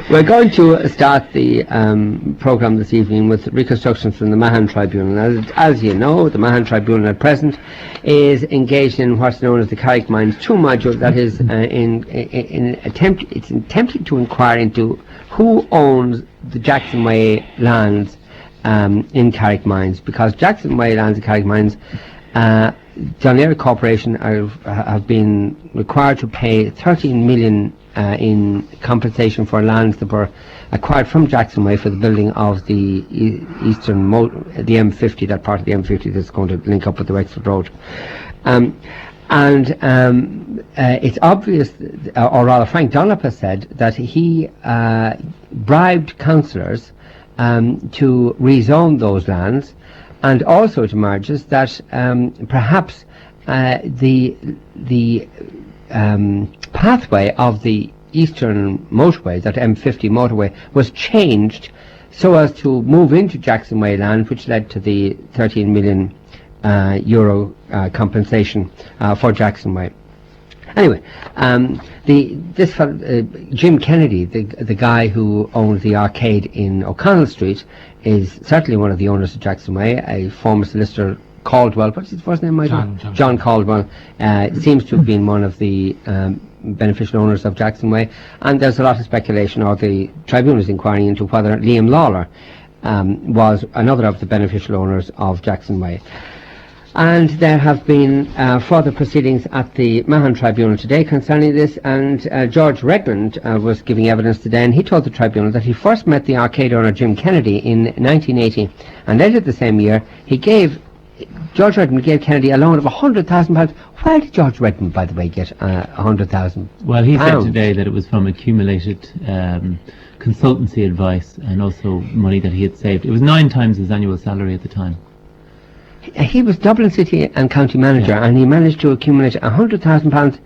We're going to start the programme this evening with reconstructions from the Mahon Tribunal. As you know, the Mahon Tribunal at present is engaged in what's known as the Carrick Mines 2 module, that is it's attempting to inquire into who owns the Jackson Way lands in Carrick Mines, because Jackson Way lands in Carrick Mines, John Eyre Corporation have been required to pay 13 million in compensation for lands that were acquired from Jackson Way for the building of the the M50, that part of the M50 that's going to link up with the Wexford Road. It's obvious, or rather Frank Dunlop has said, that he bribed councillors to rezone those lands, and also to Marges that perhaps the pathway of the eastern motorway, that M50 motorway, was changed so as to move into Jackson Way land, which led to the 13 million euro compensation for Jackson Way. Anyway, this fellow, Jim Kennedy, the guy who owns the arcade in O'Connell Street, is certainly one of the owners of Jackson Way. A former solicitor, Caldwell, what's his first name, Michael? John Caldwell, seems to have been one of the beneficial owners of Jackson Way, and there's a lot of speculation, or the tribunal is inquiring into whether Liam Lawler was another of the beneficial owners of Jackson Way. And there have been further proceedings at the Mahon Tribunal today concerning this, and George Redmond was giving evidence today, and he told the tribunal that he first met the arcade owner Jim Kennedy in 1980, and later the same year George Redmond gave Kennedy a loan of £100,000. Where did George Redmond, by the way, get £100,000? Well, he said today that it was from accumulated consultancy advice and also money that he had saved. It was 9 times his annual salary at the time. He was Dublin City and County Manager, and he managed to accumulate £100,000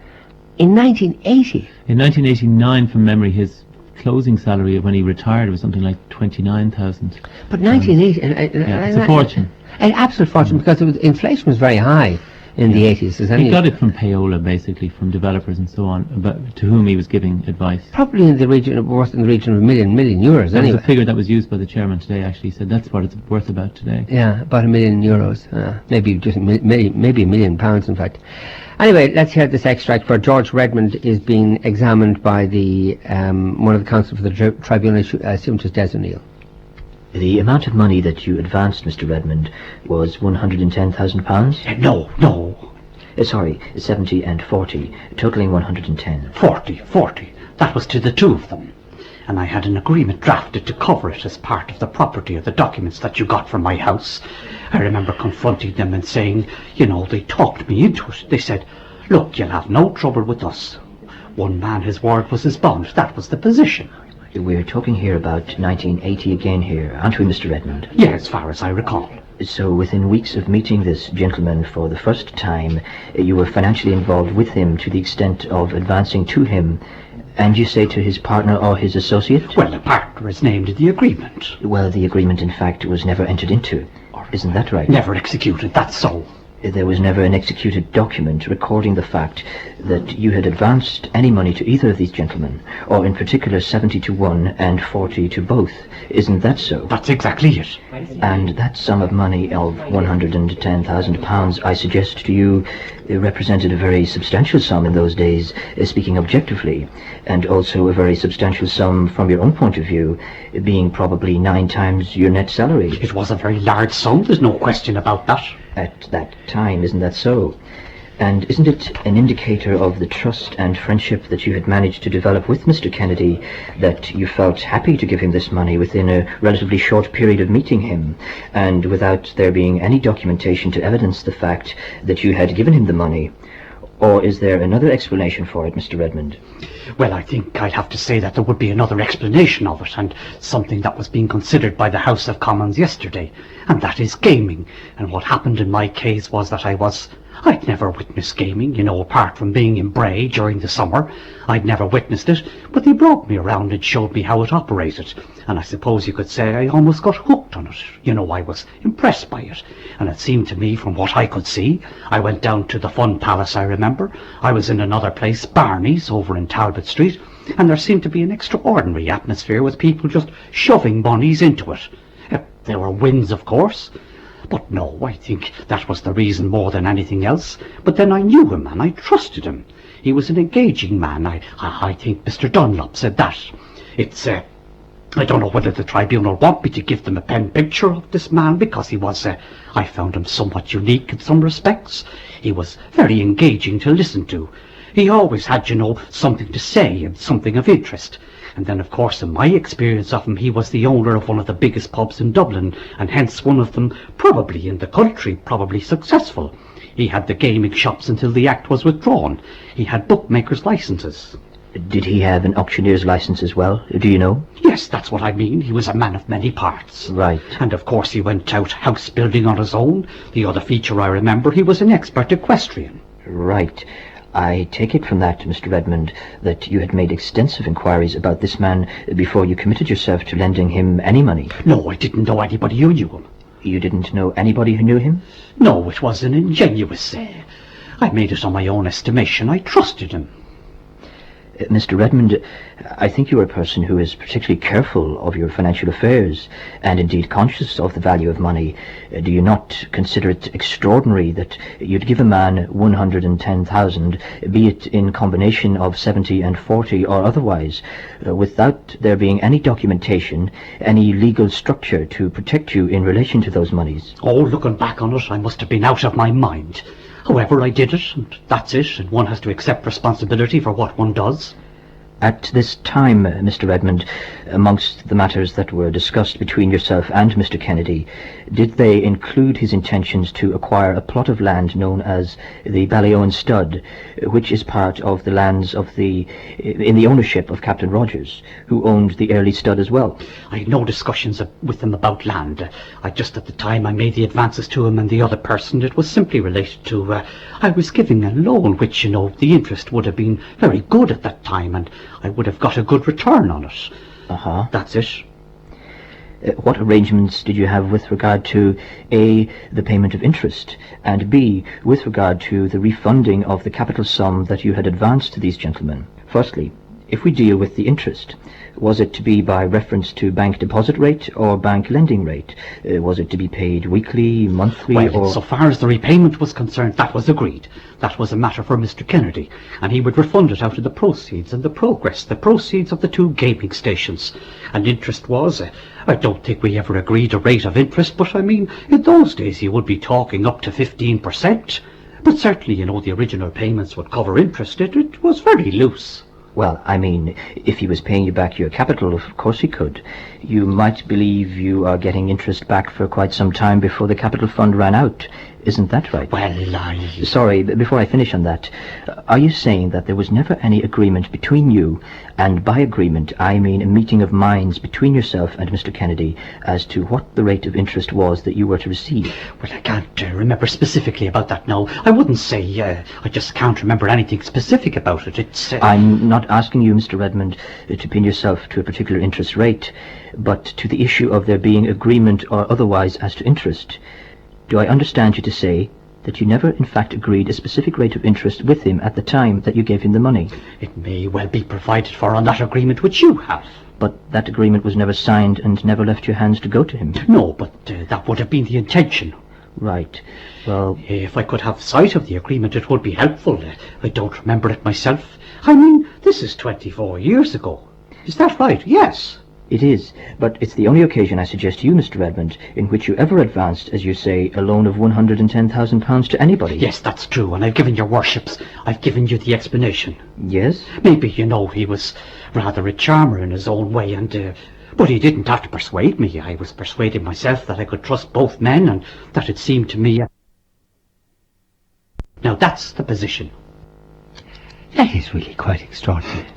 in 1980. In 1989, from memory, his closing salary when he retired was something like 29,000. But 1980, it's a fortune. An absolute fortune, because inflation was very high in the 80s. He got it from payola, basically, from developers and so on, but to whom he was giving advice. Probably in the region of worth in the region of a million euros. That anyway. was a figure that was used by the chairman today. Actually, said that's what it's worth about today. Yeah, about €1 million. Maybe just maybe £1 million, in fact. Anyway, let's hear this extract where George Redmond is being examined by the one of the counsel for the tribunal. I assume it was Des O'Neill. The amount of money that you advanced, Mr. Redmond, was £110,000? No. Sorry, 70 and 40, totaling 110. 40. That was to the two of them. And I had an agreement drafted to cover it as part of the property of the documents that you got from my house. I remember confronting them and saying, they talked me into it. They said, look, you'll have no trouble with us. One man, his word was his bond. That was the position. We're talking here about 1980 again here, aren't we, Mr. Redmond? Yeah, as far as I recall. So within weeks of meeting this gentleman for the first time, you were financially involved with him to the extent of advancing to him, and you say to his partner or his associate? Well, the partner is named in the agreement. Well, the agreement, in fact, was never entered into. Isn't that right? Never executed, that's so. There was never an executed document recording the fact that you had advanced any money to either of these gentlemen, or in particular 70 to one and 40 to both. Isn't that so? That's exactly it. And that sum of money of £110,000, I suggest to you, represented a very substantial sum in those days, speaking objectively, and also a very substantial sum from your own point of view, being probably 9 times your net salary. It was a very large sum, there's no question about that. At that time, isn't that so? And isn't it an indicator of the trust and friendship that you had managed to develop with Mr. Kennedy that you felt happy to give him this money within a relatively short period of meeting him, and without there being any documentation to evidence the fact that you had given him the money? Or is there another explanation for it, Mr. Redmond? Well, I think I'd have to say that there would be another explanation of it, and something that was being considered by the House of Commons yesterday, and that is gaming. And what happened in my case was that I'd never witnessed gaming, apart from being in Bray during the summer. I'd never witnessed it, but they brought me around and showed me how it operated. And I suppose you could say I almost got hooked on it. I was impressed by it. And it seemed to me, from what I could see, I went down to the Fun Palace, I remember. I was in another place, Barney's, over in Talbot Street. and there seemed to be an extraordinary atmosphere with people just shoving monies into it. There were wins, of course, but no, I think that was the reason more than anything else. But then I knew him and I trusted him. He was an engaging man. I think Mr. Dunlop said that. It's I don't know whether the tribunal want me to give them a pen picture of this man, because he was, I found him somewhat unique in some respects. He was very engaging to listen to. He always had, something to say and something of interest. And then, of course, in my experience of him, he was the owner of one of the biggest pubs in Dublin, and hence one of them probably in the country, probably successful. He had the gaming shops until the Act was withdrawn. He had bookmakers' licenses. Did he have an auctioneer's license as well? Do you know? Yes, that's what I mean. He was a man of many parts. Right. And of course he went out house building on his own. The other feature I remember, he was an expert equestrian. Right. I take it from that, Mr. Redmond, that you had made extensive inquiries about this man before you committed yourself to lending him any money. No, I didn't know anybody who knew him. You didn't know anybody who knew him? No, it was an ingenuous I made it on my own estimation. I trusted him. Mr. Redmond, I think you are a person who is particularly careful of your financial affairs, and indeed conscious of the value of money. Do you not consider it extraordinary that you'd give a man 110,000, be it in combination of 70 and 40 or otherwise, without there being any documentation, any legal structure to protect you in relation to those monies? Oh, looking back on it, I must have been out of my mind. However, I did it, and that's it, and one has to accept responsibility for what one does. At this time, Mr. Redmond, amongst the matters that were discussed between yourself and Mr. Kennedy, did they include his intentions to acquire a plot of land known as the Ballyowen Stud, which is part of the lands in the ownership of Captain Rogers, who owned the early stud as well? I had no discussions with him about land. I just at the time I made the advances to him and the other person, it was simply related to, I was giving a loan which, the interest would have been very good at that time, and I would have got a good return on it. Uh-huh. That's it. What arrangements did you have with regard to A, the payment of interest, and B, with regard to the refunding of the capital sum that you had advanced to these gentlemen? Firstly, if we deal with the interest, was it to be by reference to bank deposit rate or bank lending rate? Was it to be paid weekly, monthly, or... so far as the repayment was concerned, that was agreed. That was a matter for Mr. Kennedy, and he would refund it out of the proceeds and the proceeds of the 2 gaming stations. And interest was, I don't think we ever agreed a rate of interest, but I mean, in those days you would be talking up to 15%. But certainly, the original payments would cover interest. It was very loose. Well, I mean, if he was paying you back your capital, of course he could. You might believe you are getting interest back for quite some time before the capital fund ran out. Isn't that right? Well, Sorry, before I finish on that, are you saying that there was never any agreement between you, and by agreement I mean a meeting of minds between yourself and Mr. Kennedy, as to what the rate of interest was that you were to receive? Well, I can't remember specifically about that now. I wouldn't say, I just can't remember anything specific about it. It's... I'm not asking you, Mr. Redmond, to pin yourself to a particular interest rate, but to the issue of there being agreement or otherwise as to interest. Do I understand you to say that you never in fact agreed a specific rate of interest with him at the time that you gave him the money? It may well be provided for on that agreement which you have. But that agreement was never signed and never left your hands to go to him? No, but that would have been the intention. Right. Well... If I could have sight of the agreement, it would be helpful. I don't remember it myself. I mean, this is 24 years ago. Is that right? Yes. It is, but it's the only occasion, I suggest to you, Mr. Redmond, in which you ever advanced, as you say, a loan of £110,000 to anybody. Yes, that's true, and I've given your worships, I've given you the explanation. Yes? Maybe, he was rather a charmer in his own way, and but he didn't have to persuade me. I was persuading myself that I could trust both men, and that it seemed to me... Now, that's the position. That is really quite extraordinary.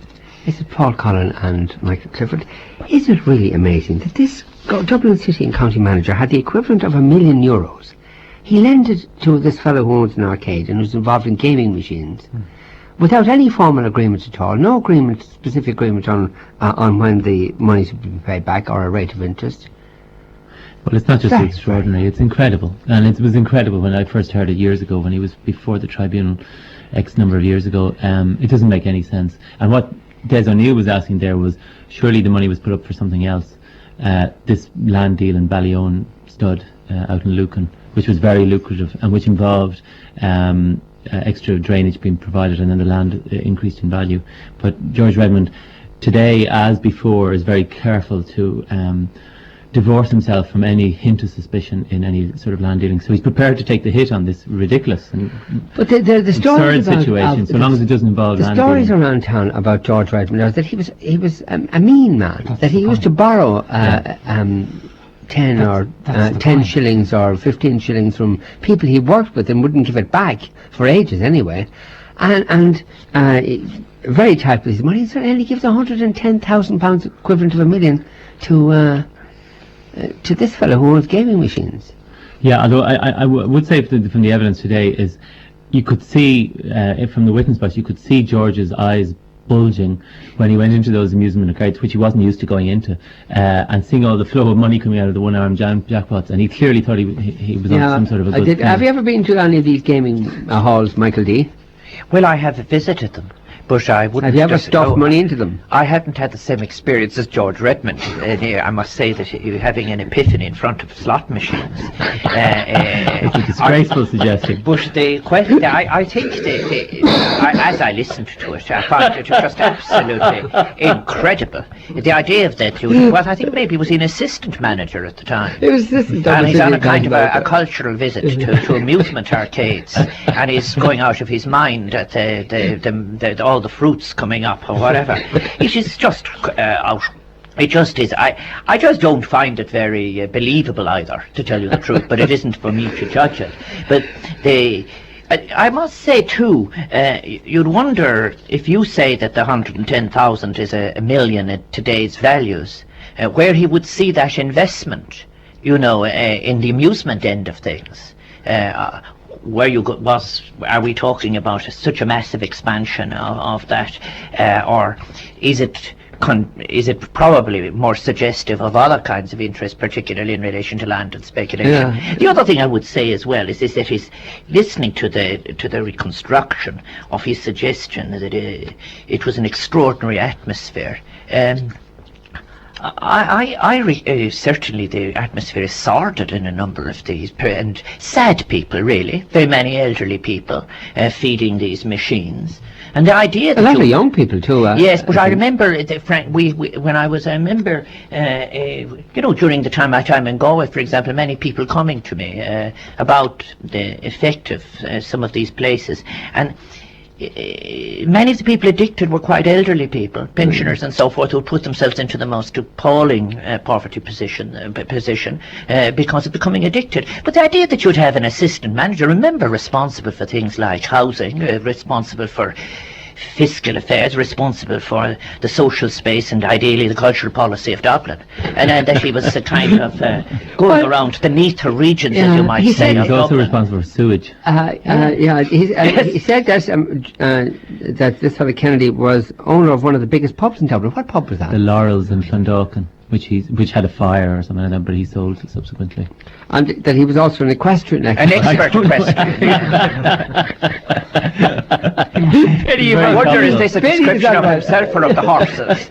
Is it Paul Collin and Michael Clifford? Is it really amazing that this Dublin City and County manager had the equivalent of €1 million? He lent it to this fellow who owns an arcade and was involved in gaming machines, without any formal agreement at all. No agreement, specific agreement on when the monies would be paid back or a rate of interest. Well, it's not just extraordinary, it's incredible. And it was incredible when I first heard it years ago, when he was before the tribunal X number of years ago. It doesn't make any sense. And what Des O'Neill was asking there was, surely the money was put up for something else. This land deal in Ballyone Stud out in Lucan, which was very lucrative and which involved extra drainage being provided, and then the land increased in value. But George Redmond, today as before, is very careful to divorce himself from any hint of suspicion in any sort of land dealing. So he's prepared to take the hit on this ridiculous and the stories absurd situation, so long as it doesn't involve land dealing. The stories dealing. around town about George Redmond are that he was a mean man, that he used to borrow 10 shillings or 15 shillings from people he worked with and wouldn't give it back for ages anyway, and very tight with his money. So he gives £110,000, equivalent of $1 million, to this fellow who owns gaming machines. Yeah, although I would say from the evidence today is, you could see from the witness box, you could see George's eyes bulging when he went into those amusement accounts, which he wasn't used to going into, and seeing all the flow of money coming out of the one-arm jackpots, and he clearly thought he was on some sort of a good scheme. Have you ever been to any of these gaming halls, Michael D? Well, I have visited them, but I wouldn't... Have you ever stuffed money into them? I hadn't had the same experience as George Redmond. I must say that you're having an epiphany in front of slot machines. It's a disgraceful suggestion. But the question, I think, as I listened to it, I found it just absolutely incredible. The idea of that, I think maybe he was an assistant manager at the time. It was assistant. And he's on a kind of a cultural visit to amusement arcades, and he's going out of his mind at all the fruits coming up or whatever. It is just out. It just is. I just don't find it very believable either, to tell you the truth. But it isn't for me to judge it. But I must say too, you'd wonder if you say that the 110,000 is a million at today's values, where he would see that investment, in the amusement end of things. Where are we talking about such a massive expansion of that, or is it probably more suggestive of other kinds of interest, particularly in relation to land and speculation? Yeah. The other thing I would say as well is that he's listening to the reconstruction of his suggestion that it was an extraordinary atmosphere. Certainly the atmosphere is sordid in a number of these, and sad people, really, very many elderly people feeding these machines. And the idea that a lot of young people too. Yes, but I remember, Frank, when I remember, during the time in Galway, for example, many people coming to me about the effect of some of these places, and many of the people addicted were quite elderly people, pensioners and so forth, who put themselves into the most appalling poverty position because of becoming addicted. But the idea that you'd have an assistant manager, remember, responsible for things like housing, responsible for fiscal affairs, responsible for the social space and ideally the cultural policy of Dublin, and that he was a kind of going around the neater regions, as you might say. He's also responsible for sewage. He said that this fellow Kennedy was owner of one of the biggest pubs in Dublin. What pub was that? The Laurels in Clondalkin, which had a fire or something like that, but he sold it subsequently. And that he was also an equestrian expert. An expert equestrian. You wonder, is this a description of himself or of the horses?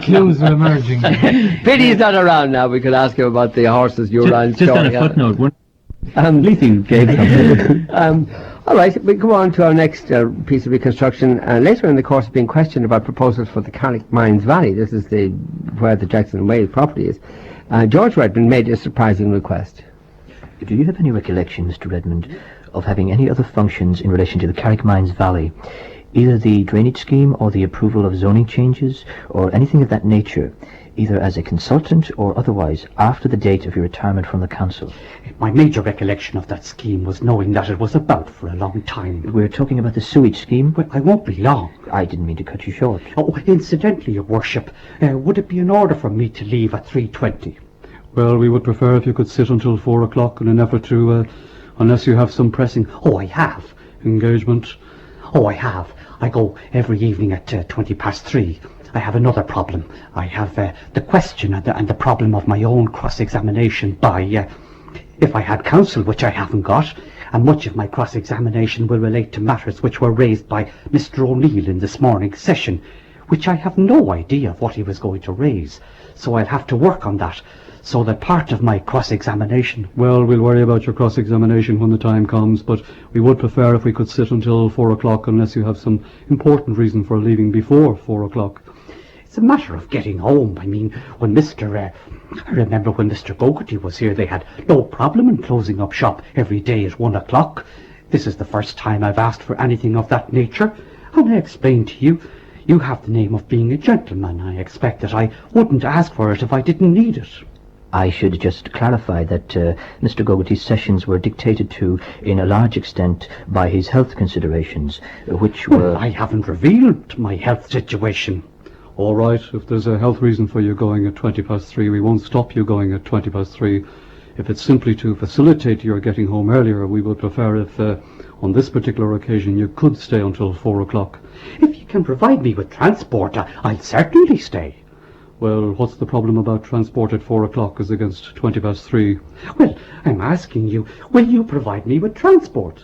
Clues are emerging. Pity he's not around now. We could ask him about the horses you ran. Just on a footnote, at least he gave something. All right, we go on to our next piece of reconstruction. Later in the course of being questioned about proposals for the Carrick Mines Valley, this is where the Jackson Way property is, George Redmond made a surprising request. Do you have any recollection, Mr. Redmond, of having any other functions in relation to the Carrick Mines Valley, either the drainage scheme or the approval of zoning changes or anything of that nature, either as a consultant or otherwise, after the date of your retirement from the council? My major recollection of that scheme was knowing that it was about for a long time. We're talking about the sewage scheme? Well, I won't be long. I didn't mean to cut you short. Oh, incidentally, Your Worship, would it be in order for me to leave at 3:20? Well, we would prefer if you could sit until 4 o'clock in an effort to, unless you have some pressing... Oh, I have. Engagement? Oh, I have. I go every evening at 3:20. I have another problem. I have the question and the problem of my own cross-examination by, if I had counsel, which I haven't got, and much of my cross-examination will relate to matters which were raised by Mr. O'Neill in this morning's session, which I have no idea of what he was going to raise, so I'll have to work on that, so that part of my cross-examination... Well, we'll worry about your cross-examination when the time comes, but we would prefer if we could sit until 4 o'clock, unless you have some important reason for leaving before 4 o'clock. It's a matter of getting home. I mean, when I remember when Mr. Gogarty was here, they had no problem in closing up shop every day at 1 o'clock. This is the first time I've asked for anything of that nature, and I explained to you, you have the name of being a gentleman. I expect that I wouldn't ask for it if I didn't need it. I should just clarify that Mr. Gogarty's sessions were dictated to in a large extent by his health considerations, which were... Well, I haven't revealed my health situation. All right, if there's a health reason for you going at 3:20, we won't stop you going at 3:20. If it's simply to facilitate your getting home earlier, we would prefer if, on this particular occasion, you could stay until 4 o'clock. If you can provide me with transport, I'll certainly stay. Well, what's the problem about transport at 4 o'clock as against 3:20? Well, I'm asking you, will you provide me with transport?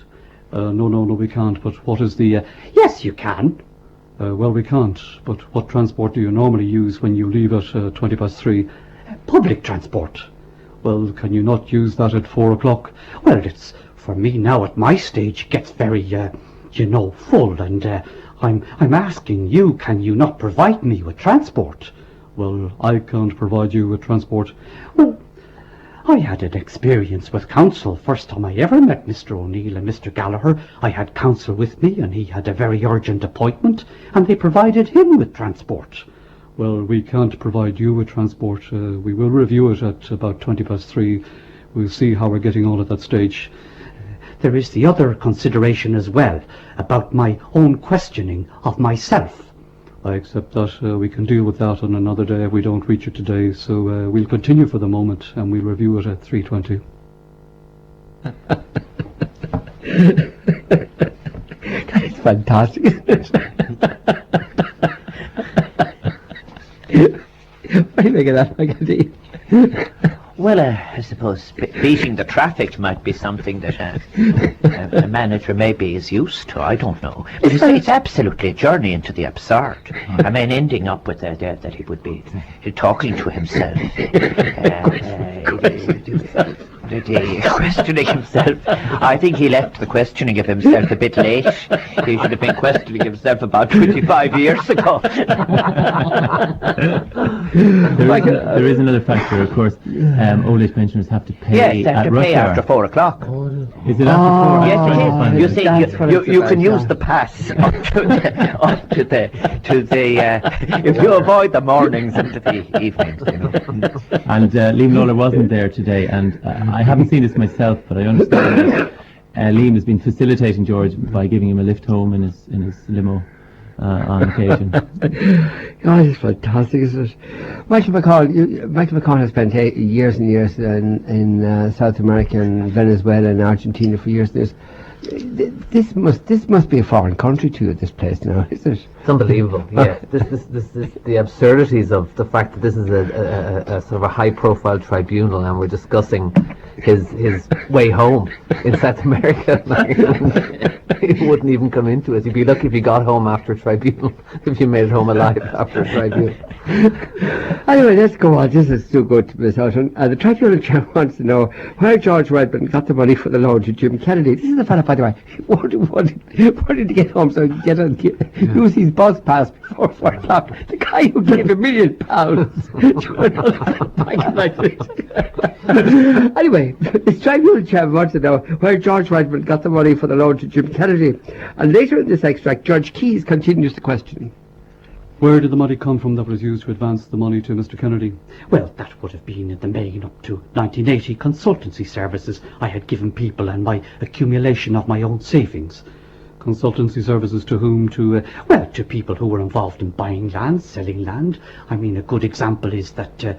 No, we can't, but what is the... Yes, you can. Well, we can't, but what transport do you normally use when you leave at 3:20? Public transport. Well, can you not use that at 4 o'clock? Well, it's, for me now at my stage, gets very, full, and I'm asking you, can you not provide me with transport? Well, I can't provide you with transport. Well, I had an experience with counsel. First time I ever met Mr. O'Neill and Mr. Gallagher, I had counsel with me, and he had a very urgent appointment, and they provided him with transport. Well, we can't provide you with transport. We will review it at about 3:20. We'll see how we're getting on at that stage. There is the other consideration as well, about my own questioning of myself. I accept that. We can deal with that on another day if we don't reach it today, so we'll continue for the moment, and we'll review it at 3:20. That is fantastic, isn't it? What do you make of that, Michael? Well, I suppose beating the traffic might be something that a manager maybe is used to. I don't know. But it's absolutely a journey into the absurd. I mean, ending up with that he would be talking to himself. The questioning himself. I think he left the questioning of himself a bit late. He should have been questioning himself about 25 years ago. There is another factor, of course. Old age pensioners have to pay. Yes, they have to pay after 4 o'clock. Is it after 4? Yes, it is. You see, you can use the pass up to the if you avoid the mornings into the evenings, you know. And Liam Lawler wasn't there today, and I haven't seen this myself, but I understand that Liam has been facilitating George by giving him a lift home in his limo on occasion. Oh, it's fantastic, isn't it? Michael McCall has spent years and years in South America and Venezuela and Argentina for years and years. This must be a foreign country to you, this place now, isn't it? It's unbelievable. Yeah, this is the absurdities of the fact that this is a sort of a high-profile tribunal, and we're discussing his way home in South America. He wouldn't even come into it. You'd be lucky if you got home after a tribunal, if you made it home alive after a tribunal. Anyway, let's go on. This is too good to miss out on. The tribunal chair wants to know where George Redmond got the money for the loan to Jim Kennedy. This is the fella, by the way, wanted to get home so he could use his bus pass before 4 o'clock. The guy who gave £1 million to another bank like this. Anyway, this tribunal chair wants to know where George Redmond got the money for the loan to Jim Kennedy. And later in this extract, Judge Keyes continues the questioning. Where did the money come from that was used to advance the money to Mr. Kennedy? Well, that would have been in the main up to 1980 consultancy services I had given people and my accumulation of my own savings. Consultancy services to whom? To people who were involved in buying land, selling land. I mean, a good example is that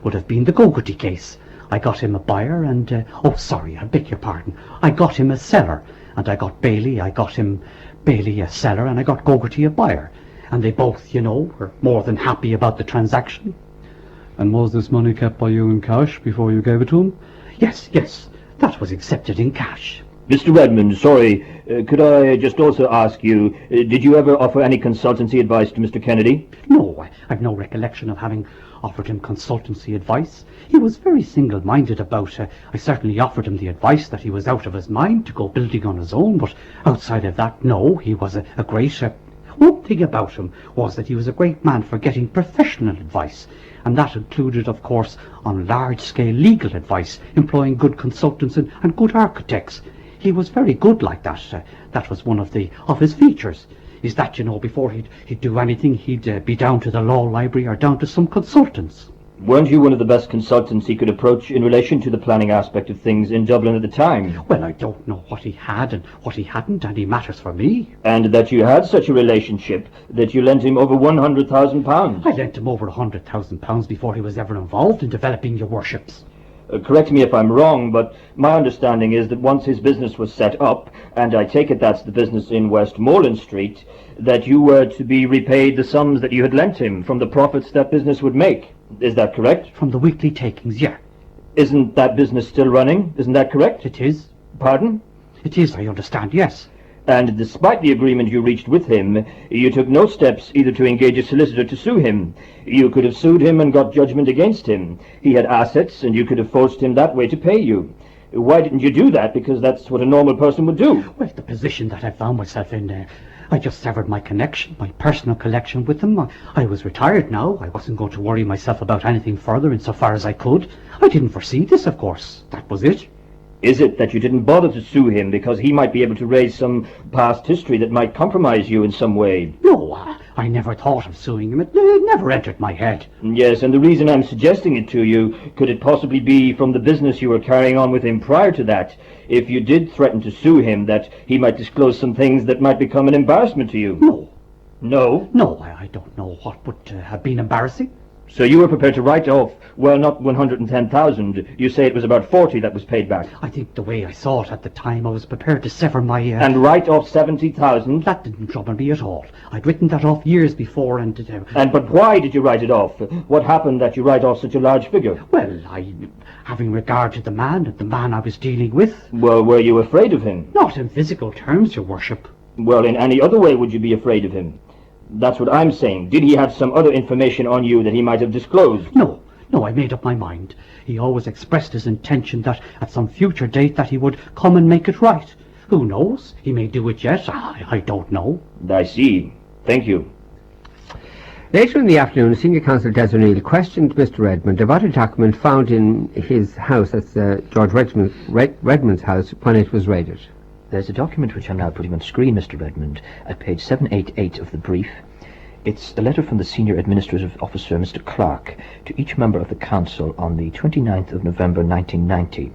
would have been the Gogarty case. I got him a buyer and... I beg your pardon. I got him a seller, and I got Bailey a seller, and I got Gogarty a buyer. And they both, were more than happy about the transaction. And was this money kept by you in cash before you gave it to him? Yes, that was accepted in cash. Mr. Redmond, sorry, could I just also ask you, did you ever offer any consultancy advice to Mr. Kennedy? No, I've no recollection of having offered him consultancy advice. He was very single-minded about I certainly offered him the advice that he was out of his mind to go building on his own, but outside of that, no, he was a great... one thing about him was that he was a great man for getting professional advice, and that included, of course, on large-scale legal advice, employing good consultants and good architects. He was very good like that. That was one of his features, is that, you know, before he'd do anything, he'd be down to the law library or down to some consultants. Weren't you one of the best consultants he could approach in relation to the planning aspect of things in Dublin at the time? Well, I don't know what he had and what he hadn't any matters for me. And that you had such a relationship that you lent him over £100,000? I lent him over £100,000 before he was ever involved in developing your worships. Correct me if I'm wrong, but my understanding is that once his business was set up, and I take it that's the business in Westmoreland Street, that you were to be repaid the sums that you had lent him from the profits that business would make. Is that correct? From the weekly takings, yeah. Isn't that business still running? Isn't that correct? It is. Pardon? It is, I understand, yes. And despite the agreement you reached with him, you took no steps either to engage a solicitor to sue him. You could have sued him and got judgment against him. He had assets, and you could have forced him that way to pay you. Why didn't you do that? Because that's what a normal person would do. Well, the position that I found myself in there, I just severed my connection, my personal connection with him. I was retired now. I wasn't going to worry myself about anything further insofar as I could. I didn't foresee this, of course. That was it. Is it that you didn't bother to sue him because he might be able to raise some past history that might compromise you in some way? No, I never thought of suing him. It never entered my head. Yes, and the reason I'm suggesting it to you, could it possibly be from the business you were carrying on with him prior to that? If you did threaten to sue him, that he might disclose some things that might become an embarrassment to you? No. No? No, I don't know what would have been embarrassing. So you were prepared to write off, well, not 110,000. You say it was about 40 that was paid back. I think the way I saw it at the time, I was prepared to sever my... And write off 70,000? That didn't trouble me at all. I'd written that off years before and... But why did you write it off? What happened that you write off such a large figure? Well, having regard to the man and the man I was dealing with... Well, were you afraid of him? Not in physical terms, your worship. Well, in any other way would you be afraid of him? That's what I'm saying. Did he have some other information on you that he might have disclosed? No, I made up my mind. He always expressed his intention that at some future date that he would come and make it right. Who knows? He may do it yet. I don't know. I see. Thank you. Later in the afternoon, Senior Counsel Des O'Neill questioned Mr. Redmond about a document found in his house, that's George Redmond's house, when it was raided. There's a document which I'm now putting on screen, Mr. Redmond, at page 788 of the brief. It's a letter from the Senior Administrative Officer, Mr. Clark, to each member of the Council on the 29th of November 1990.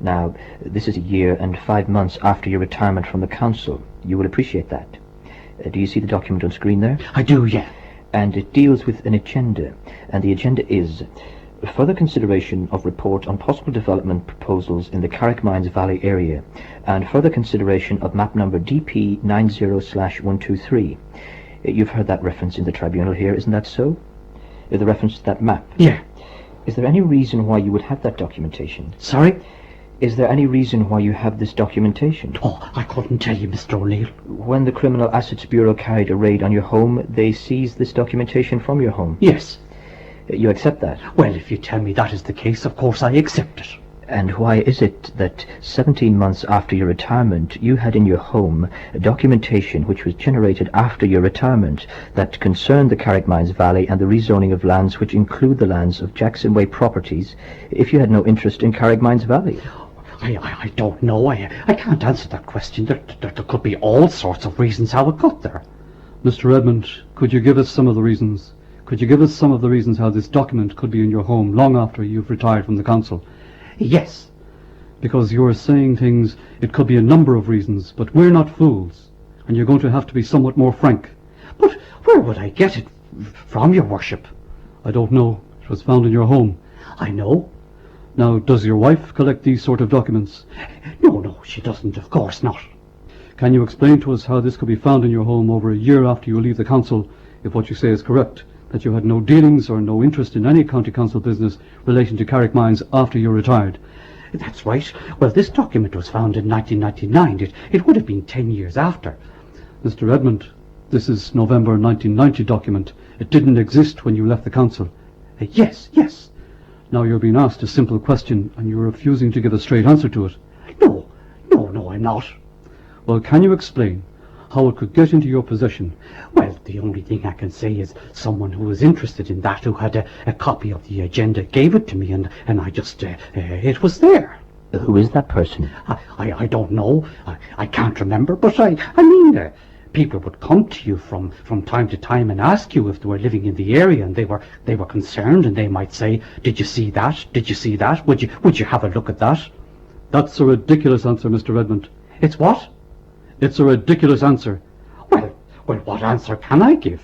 Now, this is a year and 5 months after your retirement from the Council. You will appreciate that. Do you see the document on screen there? I do, yeah. And it deals with an agenda, and the agenda is further consideration of report on possible development proposals in the Carrickmines Valley area, and further consideration of map number DP 90/123. You've heard that reference in the tribunal here, isn't that so? The reference to that map? Yeah. Is there any reason why you would have that documentation? Sorry? Is there any reason why you have this documentation? Oh, I couldn't tell you, Mr. O'Neill. When the Criminal Assets Bureau carried a raid on your home, they seized this documentation from your home? Yes. You accept that? Well, if you tell me that is the case, of course I accept it. And why is it that 17 months after your retirement, you had in your home a documentation which was generated after your retirement that concerned the Carrickmines Valley and the rezoning of lands which include the lands of Jackson Way properties, if you had no interest in Carrickmines Valley? I don't know. I can't answer that question. There could be all sorts of reasons how it got there. Mr. Redmond, could you give us some of the reasons? Could you give us some of the reasons how this document could be in your home long after you've retired from the council? Yes. Because you are saying things, it could be a number of reasons, but we're not fools, and you're going to have to be somewhat more frank. But where would I get it from, your worship? I don't know. It was found in your home. I know. Now, does your wife collect these sort of documents? No, she doesn't, of course not. Can you explain to us how this could be found in your home over a year after you leave the council, if what you say is correct, that you had no dealings or no interest in any county council business relating to Carrickmines after you retired? That's right. Well, this document was found in 1999. It would have been 10 years after. Mr. Redmond, this is November 1990 document. It didn't exist when you left the council. Yes. Now you're being asked a simple question and you're refusing to give a straight answer to it. No, I'm not. Well, can you explain how it could get into your possession? Well, the only thing I can say is someone who was interested in that, who had a copy of the agenda, gave it to me, and I just, it was there. Who is that person? I don't know. I can't remember, but I mean, people would come to you from time to time and ask you if they were living in the area, and they were concerned, and they might say, "Did you see that? Did you see that? Would you have a look at that?" That's a ridiculous answer, Mr. Redmond. It's what? It's a ridiculous answer. Well, what answer can I give?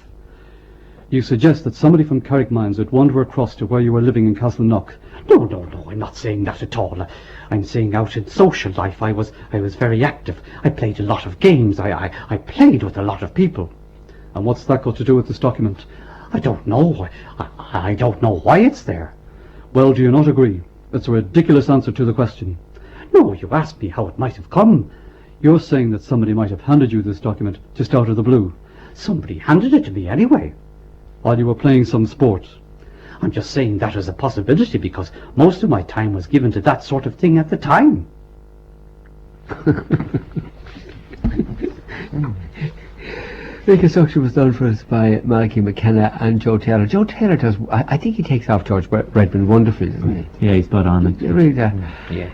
You suggest that somebody from Carrickmines would wander across to where you were living in Castleknock. No, I'm not saying that at all. I'm saying out in social life I was very active. I played a lot of games. I played with a lot of people. And what's that got to do with this document? I don't know. I don't know why it's there. Well, do you not agree? It's a ridiculous answer to the question. No, you asked me how it might have come. You're saying that somebody might have handed you this document just out of the blue. Somebody handed it to me anyway. While you were playing some sport. I'm just saying that as a possibility because most of my time was given to that sort of thing at the time. Reconstruction was done for us by Malachy McKenna and Joe Taylor. Joe Taylor does, I think he takes off George Redmond wonderfully, doesn't he? Yeah, he's spot on. Really, Yeah.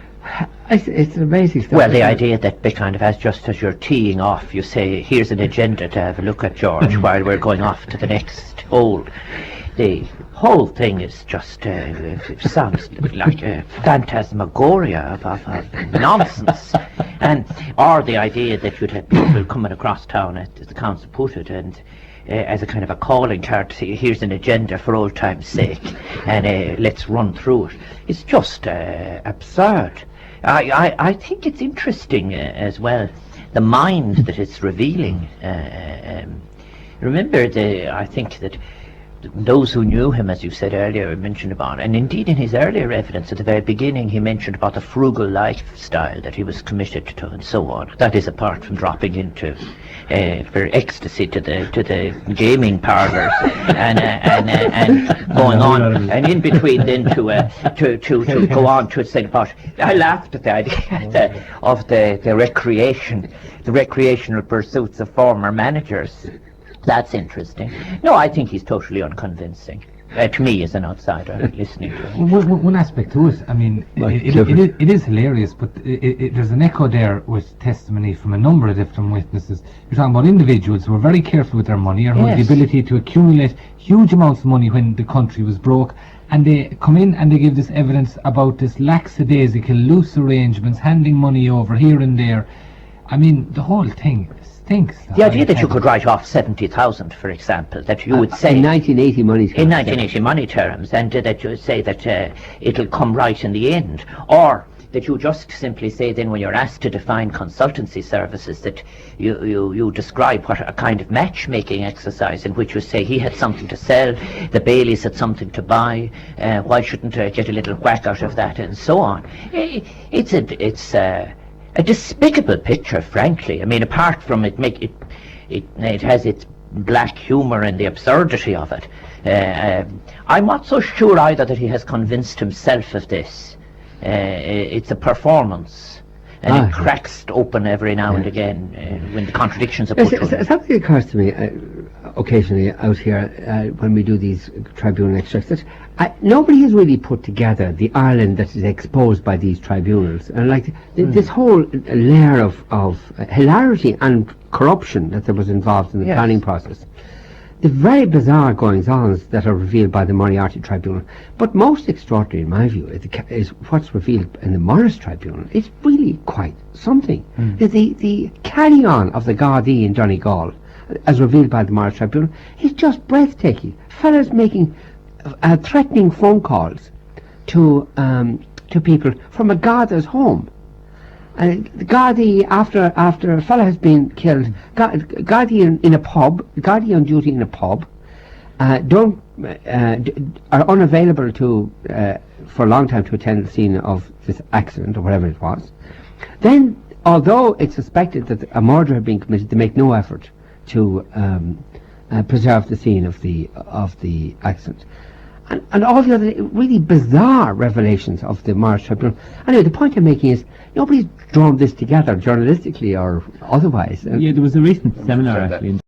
it's amazing stuff. Well, the idea that kind of just as you're teeing off, you say, here's an agenda to have a look at, George, while we're going off to the next hole. The whole thing is just, it sounds like a phantasmagoria of nonsense. Or the idea that you'd have people coming across town, as the council put it, and as a kind of a calling card to say, here's an agenda for old time's sake, and let's run through it. It's just absurd. I think it's interesting as well, the mind that it's revealing. Remember, I think that those who knew him, as you said earlier, mentioned about, and indeed in his earlier evidence at the very beginning, he mentioned about the frugal lifestyle that he was committed to, and so on. That is apart from dropping into for ecstasy to the gaming parlours and going on, and in between then to go on to say about. I laughed at the idea of the recreational pursuits of former managers. That's interesting. No, I think he's totally unconvincing. To me, as an outsider listening to him. One aspect to it, I mean, it is hilarious, but there's an echo there with testimony from a number of different witnesses. You're talking about individuals who were very careful with their money, or who had the ability to accumulate huge amounts of money when the country was broke, and they come in and they give this evidence about this lackadaisical, loose arrangements, handing money over here and there. I mean, the whole thing stinks. The idea that you could write off 70,000, for example, that you would say in 1980 money terms, in 1980 money terms, and that you would say that it'll come right in the end, or that you just simply say then when you're asked to define consultancy services that you describe what a kind of matchmaking exercise in which you say he had something to sell, the Baileys had something to buy, why shouldn't I get a little whack out of that, and so on. It's a despicable picture, frankly. I mean, apart from it has its black humour and the absurdity of it. I'm not so sure either that he has convinced himself of this. It's a performance, and it cracks open every now and again when the contradictions are put to it. Something occurs to me occasionally out here when we do these tribunal extracts that nobody has really put together the Ireland that is exposed by these tribunals, and like this whole layer of hilarity and corruption that there was involved in the planning process. The very bizarre goings-ons that are revealed by the Moriarty Tribunal, but most extraordinary in my view is what's revealed in the Morris Tribunal. It's really quite something. The carry-on of the Gardaí in Donegal, as revealed by the Morris Tribunal, is just breathtaking. Fellas making threatening phone calls to people from a Garda's home. And the Gardaí, after a fella has been killed, Gardaí in a pub, Gardaí on duty in a pub, are unavailable to for a long time to attend the scene of this accident or whatever it was. Then, although it's suspected that a murder had been committed, they make no effort to preserve the scene of the accident. And all the other really bizarre revelations of the Moriarty Tribunal. Anyway, the point I'm making is nobody's drawn this together journalistically or otherwise. Yeah, there was a recent seminar actually